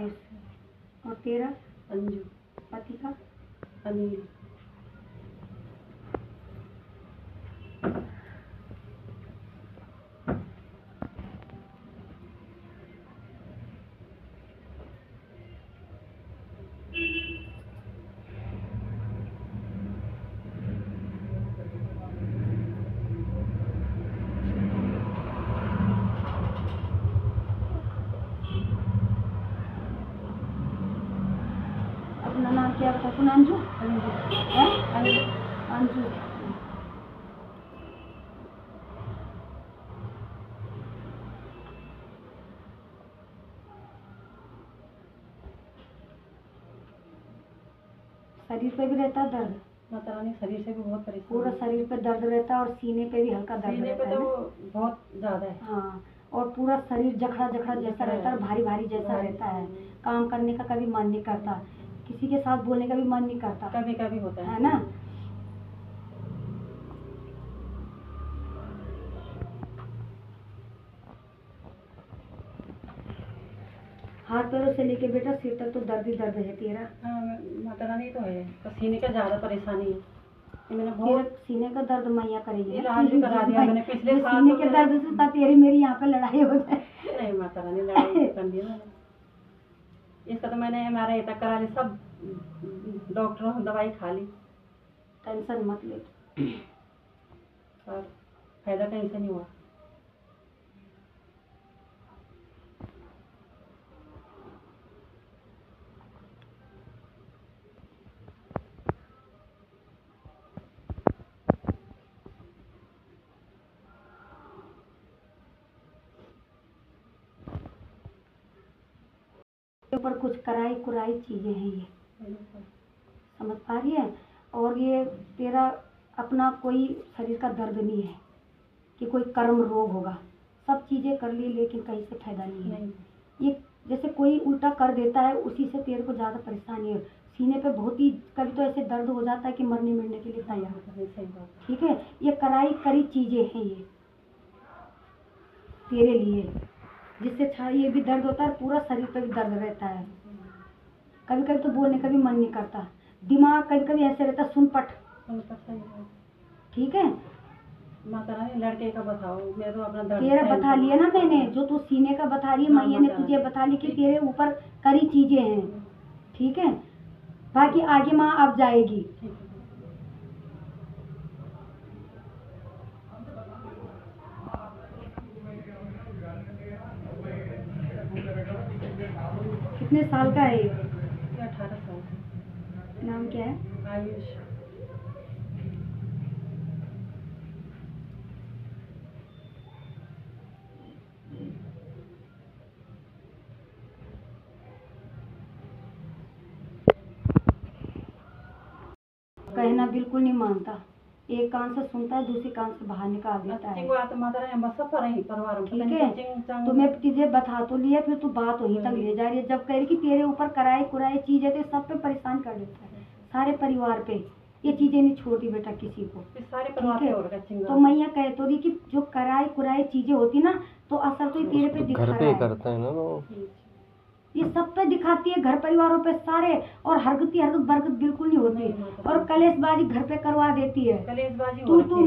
आयुष। और तेरा? अंजू। पति का? अनिल। अपना नाम क्या बता तूने? अंजू? अंजू। है? अंजू। अंजू। शरीर पे भी रहता है दर्द? माता रानी शरीर से भी बहुत परेशान। पूरा शरीर पे दर्द रहता है और सीने पे भी हल्का दर्द सीने रहता पे है तो ना? बहुत ज्यादा है। हाँ, और पूरा शरीर जखड़ा जखड़ा जैसा रहता है, भारी भारी जैसा रहता है। काम करने का कभी मन नहीं करता, किसी के साथ बोलने का भी मन नहीं करता। कभी कभी होता है ना? हाथ पैरों से लेके बेटा सिर तक तो दर्द ही दर्द है तेरा। हाँ माता रानी तो है, तो सीने का ज्यादा परेशानी है। ये मैंने तेरा बहुत सीने का दर्द मैया करेगी। इलाज भी करा दिया मैंने पिछले साल। सीने के दर्द से ता तेरी मेरी यहाँ पे लड़ाई हो जाए। नहीं माता रानी, लड़ाई कर दी मैंने। इसका तो मैंने MRI तक करा ली, सब डॉक्टरों ने दवाई खा ली। टेंशन मत ले, और फायदा कहीं से नहीं हुआ। ऊपर कुछ कराई कुराई चीजें हैं ये, समझ पा रही है? और ये तेरा अपना कोई शरीर का दर्द नहीं है कि कोई कर्म रोग होगा। सब चीजें कर ली लेकिन कहीं से फायदा नहीं है। ये जैसे कोई उल्टा कर देता है, उसी से तेरे को ज्यादा परेशानी है। सीने पे बहुत ही कभी तो ऐसे दर्द हो जाता है कि मरने मिटने के लिए तैयार होता है। ठीक है, ये कराई करी चीजें हैं ये तेरे लिए, जिससे ये भी दर्द होता है, पूरा शरीर पे भी दर्द रहता है। कभी कभी तो बोलने का भी मन नहीं करता, दिमाग कभी कभी ऐसे रहता सुनपट। ठीक है माता रानी, लड़के का बताओ, मैं तो अपना दर्द तेरा बता लिया ना मैंने, जो तू सीने का बता रही है मैया ने तुझे बता ली कि तेरे ऊपर करी चीजें हैं। ठीक है, बाकी आगे माँ अब जाएगी। कितने साल का है ये? 18 साल। नाम क्या है? आयुष। कहना बिल्कुल नहीं मानता, एक कान से सुनता है दूसरी कान से बाहर निकाल देता है। ठीक है, तो मैं तुझे बता तो लिया, फिर तू बात वहीं तक ले जा रही है। जब कह रही कि तेरे ऊपर कराए कुराए चीज है तो सब पे परेशान कर देता है, सारे परिवार पे। ये चीजें नहीं छोड़ती बेटा किसी को। सारे परिवार पे हो रहा है। तो मैया कह तो रही कि जो कराए कुराए चीजें होती ना, तो असर तो तेरे पे दिखा रहा है। करता है ना वो, ये सब पे दिखाती है, घर परिवारों पे सारे। और हरकत बरकत बिल्कुल नहीं होती। और कलेशबाजी घर पे करवा देती है। तू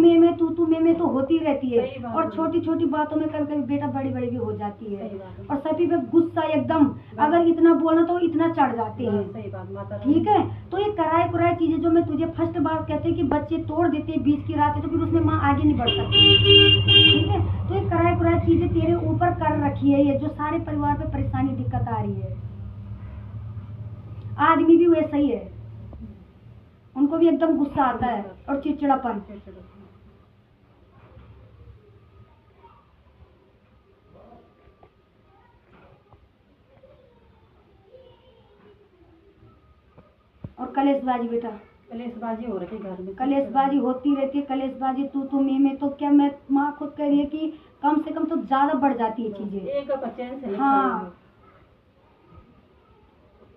में तो होती रहती है। और छोटी छोटी बातों में कभी कभी बेटा बड़ी बड़ी भी हो जाती है। और सभी पे गुस्सा एकदम, अगर इतना बोलना तो इतना चढ़ जाते हैं। ठीक है, तो ये कराए कुराए चीजें जो मैं तुझे फर्स्ट बार कहते हैं कि बच्चे तोड़ देते हैं बीच की रात है, तो फिर उसमें माँ आगे नहीं बढ़ सकती। ठीक है, तो ये कराए कुराए चीजें तेरे ऊपर कर रखी है, ये जो सारे परिवार पे परेशानी दिक्कत आ रही है। आदमी भी वैसा ही है, उनको भी एकदम गुस्सा आता है और चिड़चिड़ापन। और कलेशबाजी बेटा, कलेशबाजी हो रही है घर में, कलेशबाजी होती रहती है। कलेशबाजी तू में तो क्या, मैं माँ खुद कह रही है कि कम से कम तो ज्यादा बढ़ जाती है चीजें। एक चैन से हाँ,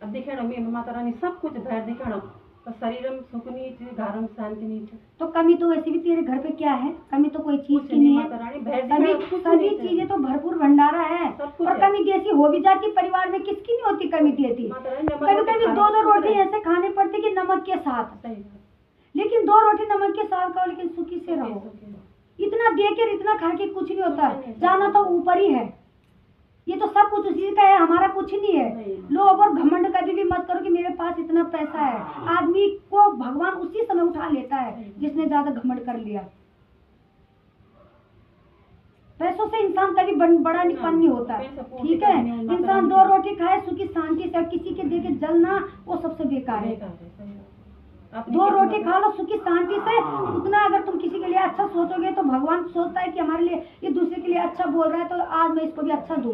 अब दिखे ना, मैं माता रानी सब कुछ भैर दिखे ना, तो शरीर में सुख नहीं थी, घर में शांति नहीं थी। तो कमी तो वैसे भी तेरे घर पे क्या है, कमी तो कोई चीज कुछ की नहीं माता रानी, भैंस है, भी कुछ सभी नहीं थे। चीजें तो भरपूर भंडारा है। सब कुछ और है। कमी जैसी हो भी जाती परिवार में, किसकी नहीं होती कमी देती। माता रानी नमक कभी रोटी कभी खाना दो दो शुक्र रोटी है। ऐसे खाने पड़ते कि नमक के साथ, सही बात। लेकिन 2 रोटी नमक के साथ खाओ लेकिन सुखी से रहो। इतना देकर इतना खा के कुछ नहीं होता, कुछ नहीं। जाना तो ऊपर ही है। ये तो सब कुछ उसी का है, हमारा कुछ नहीं है। नहीं। लोग और घमंड कभी भी मत करो कि मेरे पास इतना पैसा है। आदमी को भगवान उसी समय उठा लेता है जिसने ज्यादा घमंड कर लिया। पैसों से इंसान कभी बड़ा निपन्न नहीं होता, ठीक है। इंसान 2 रोटी खाए सुखी शांति से, किसी के देके जलना वो सबसे बेकार है। 2 रोटी खा लो सुखी शांति से, उतना अगर तुम किसी के लिए अच्छा सोचोगे तो भगवान सोचता है कि हमारे लिए ये दूसरे के लिए अच्छा बोल रहा है तो आज मैं इसको भी अच्छा दूं,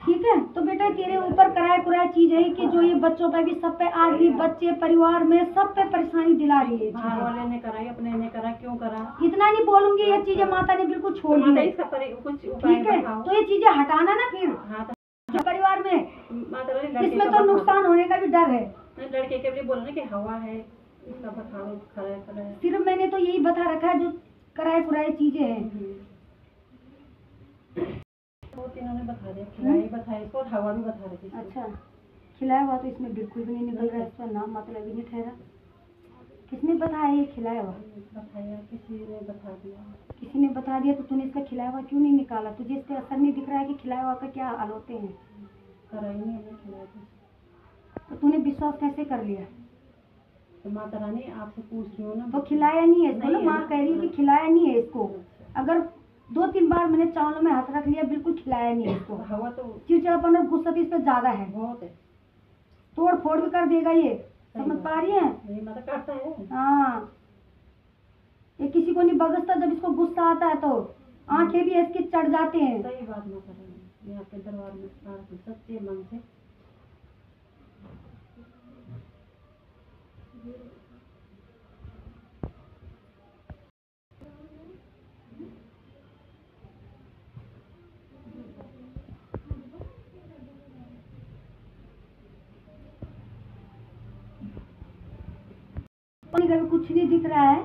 ठीक है। तो बेटा तेरे ऊपर कराए कुराए चीज है कि जो ये बच्चों पे भी, सब पे, आदमी बच्चे परिवार में सब पे परेशानी दिला रही है। बाहर वाले ने करा, अपने ने करा, क्यों करा? इतना नहीं बोलूंगी, ये चीजें माता ने बिल्कुल छोड़ दी है, कुछ उपाय ठीक है। बताओ। तो ये चीजें हटाना ना फिर हाँ, जो परिवार में, माता रानी लड़के इसमें का तो बता नुकसान होने का भी डर है। दो। लड़के के लिए बोलो ना कि हवा है, इसका बता दो, खरा है। सिर्फ मैंने तो यही बता रखा है जो कराए कुराए चीजें हैं। वो तीनों ने बता दिया, खिलाई बताया इसको और हवा भी बता रही थी। अच्छा, खिलाया हुआ तो इसमें बिल्कुल भी नहीं निकल रहा है, इसका नाम मतलब ही नहीं ठहरा। किसने बताया ये खिलाया हुआ? बताया, किसी ने बता दिया। किसी ने बता दिया तो तूने इसका खिलाया हुआ क्यों नहीं निकाला? तुझे इसका असर नहीं दिख रहा है कि खिलाया हुआ का क्या हाल होते हैं? करा ही नहीं हमने, खिलाया तो तूने विश्वास कैसे कर लिया? तो माता रानी आपसे पूछ रही हूँ ना। तो खिलाया नहीं है इसको ना, नहीं है माँ ना। कह रही है कि खिलाया नहीं है इसको। अगर 2-3 बार मैंने चावलों में हाथ रख लिया, बिल्कुल खिलाया नहीं है इसको। हवा तो चिड़चिड़ापन और गुस्सा इस पे ज्यादा है, बहुत है। तोड़ फोड़ भी कर देगा ये, समझ पा रही है? नहीं माता करता है। हाँ, ये किसी को नहीं बगसता, जब इसको गुस्सा आता है तो आंखें भी इसकी चढ़ जाते हैं। सही बात माता रानी, मैं आपके दरबार में सच्चे मन से पानी का भी कुछ नहीं दिख रहा है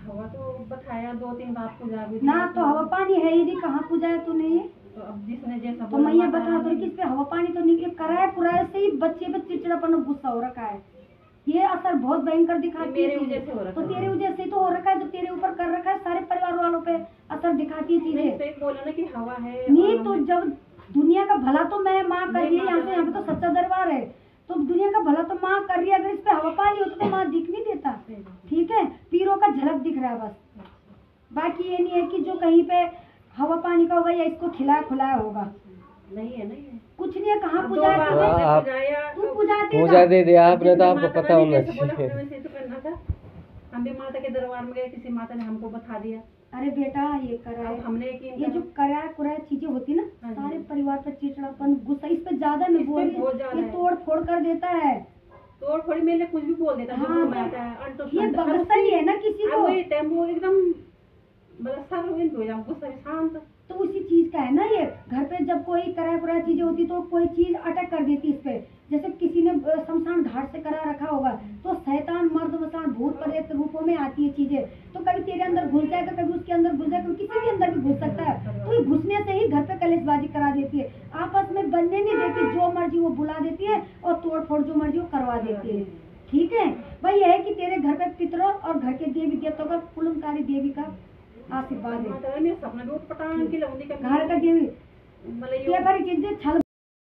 हवा तो बताया 2-3 बार पूजा भी ना, तो हवा पानी है ही नहीं, कहाँ पूजा है तूने ये? तो अब जिसने जैसा तो मैं ये बता दो कि इस पे हवा पानी तो नहीं, कराए कुराए से ही बच्चे पे चिड़चिड़ापन और गुस्सा हो रखा है। ये असर बहुत भयंकर दिखाती है मेरे चीजें। वजह से हो रखा तो है। तेरे वजह से तो हो रखा है, जो तेरे ऊपर कर रखा है सारे परिवार वालों पे असर दिखाती है नहीं, चीजें। तो बोला ना कि हवा है। नहीं और तो जब दुनिया का भला तो मैं माँ कर रही है, यहाँ पे तो सच्चा दरबार है, तो दुनिया का भला तो माँ कर रही है। अगर इस पे हवा पानी होता तो माँ दिख नहीं देता, ठीक है। पीरों का झलक दिख रहा है बस, बाकी ये नहीं है कि जो कहीं पे हवा पानी का होगा या इसको खिलाया खुलाया होगा। नहीं है, नहीं है। कुछ नहीं है, कहाँ अब पूजा है दो तुम्हें? बार आप पूजाया, तू पूजाती पूजा ना? दे दिया आपने, तो जिसने आपको माता पता रानी होना जैसे बोला, चाहिए। हमने वैसे तो करना था। हम भी माता के दरबार में गए, किसी माता ने हमको बता दिया। अरे बेटा ये करा अब है, हमने ये जो कराया कुराया चीजें होती ना, हाँ जी। सारे परिवार पर चिड़चिड़ापन गुस्सा इस पे ज्यादा मैं इस पे बोल रही बहुत हूँ, ज्यादा ये है। तोड़ फोड़ कर देता है। तोड़ फोड़ी में ले कुछ भी बोल देता, जो हाँ, मुंह में आता है अंटो ये शंटो। बगस्ता ही है ना किसी अब को, वही टेम्पो एकदम मतलब सर हो जाऊँ, गुस्सा भी शांत। तो उसी चीज का है ना ये। घर पे जब कोई कराया कुराया चीजें होती तो कोई चीज अटक कर देती इस पे। जैसे किसी ने शमशान घाट से करा रखा होगा तो शैतान मर्द मसान भूत प्रेत रूपों में आती है चीजें, तो कभी तेरे अंदर घुस जाएगा, कभी उसके अंदर घुस जाएगा, किसी के अंदर भी घुस सकता है। तो ये घुसने से ही घर पे कलेशबाजी करा देती है, आपस में बनने नहीं देती, जो मर्जी वो बुला देती है और तोड़ फोड़ जो मर्जी वो करवा देती है, ठीक है। भाई ये है कि तेरे घर पे पितरों और घर के देवी देवताओं का कुलमकारी देवी का आशीर्वाद है। माता रानी सपना भी उठ पटांग की लौंडी का घर का देवी मतलब ये बारी चीजें छल